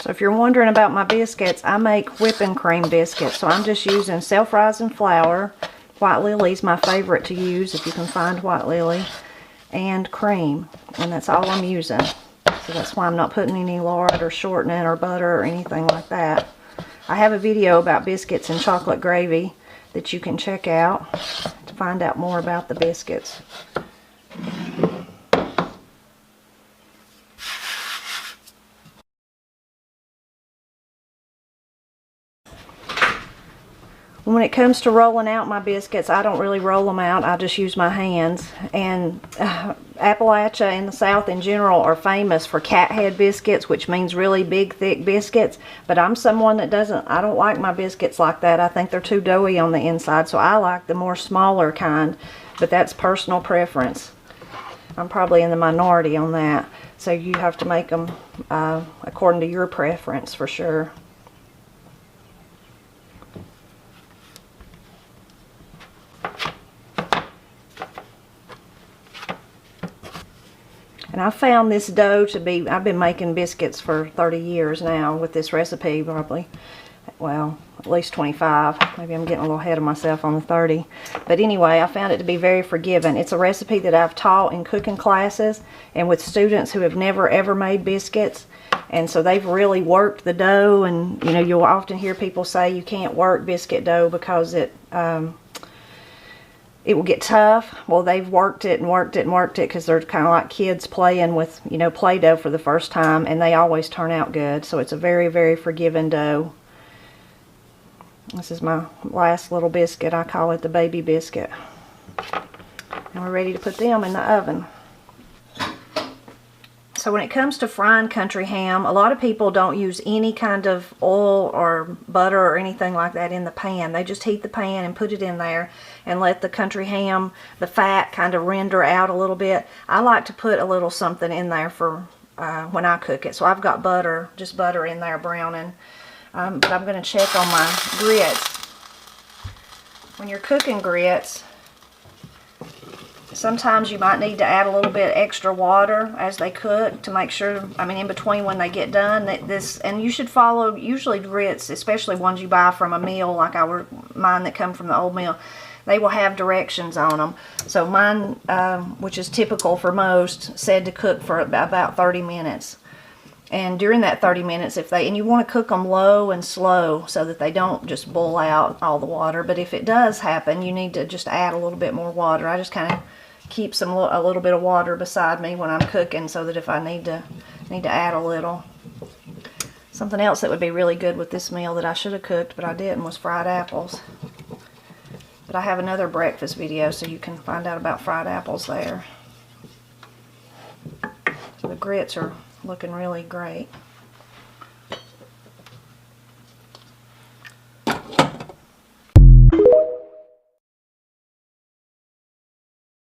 So if you're wondering about my biscuits, I make whipping cream biscuits. So I'm just using self-rising flour. White Lily's my favorite to use if you can find White Lily. And cream. And that's all I'm using. So that's why I'm not putting any lard or shortening or butter or anything like that. I have a video about biscuits and chocolate gravy that you can check out to find out more about the biscuits. When it comes to rolling out my biscuits, I don't really roll them out. I just use my hands. And Appalachia and the South in general are famous for cat head biscuits, which means really big, thick biscuits. But I'm someone that I don't like my biscuits like that. I think they're too doughy on the inside, so I like the more smaller kind. But that's personal preference. I'm probably in the minority on that. So you have to make them according to your preference for sure. And I found this dough to be, I've been making biscuits for 30 years now with this recipe probably. Well, at least 25. Maybe I'm getting a little ahead of myself on the 30. But anyway, I found it to be very forgiving. It's a recipe that I've taught in cooking classes and with students who have never ever made biscuits. And so they've really worked the dough. And you know, you'll often hear people say you can't work biscuit dough because it will get tough. Well, they've worked it and worked it and worked it because they're kind of like kids playing with, you know, Play-Doh for the first time, and they always turn out good. So it's a very, very forgiving dough. This is my last little biscuit. I call it the baby biscuit. And we're ready to put them in the oven. So when it comes to frying country ham, a lot of people don't use any kind of oil or butter or anything like that in the pan. They just heat the pan and put it in there and let the country ham, the fat, kind of render out a little bit. I like to put a little something in there for when I cook it. So I've got butter, just butter in there browning. But I'm going to check on my grits. When you're cooking grits, sometimes you might need to add a little bit extra water as they cook to make sure, I mean in between when they get done, that this, and you should follow, usually grits, especially ones you buy from a mill like mine that come from the old mill, they will have directions on them. So mine, which is typical for most, said to cook for about 30 minutes. And during that 30 minutes, and you want to cook them low and slow so that they don't just boil out all the water. But if it does happen, you need to just add a little bit more water. I just kind of keep a little bit of water beside me when I'm cooking so that if I need to add a little. Something else that would be really good with this meal that I should have cooked but I didn't was fried apples. But I have another breakfast video so you can find out about fried apples there. So the grits are looking really great.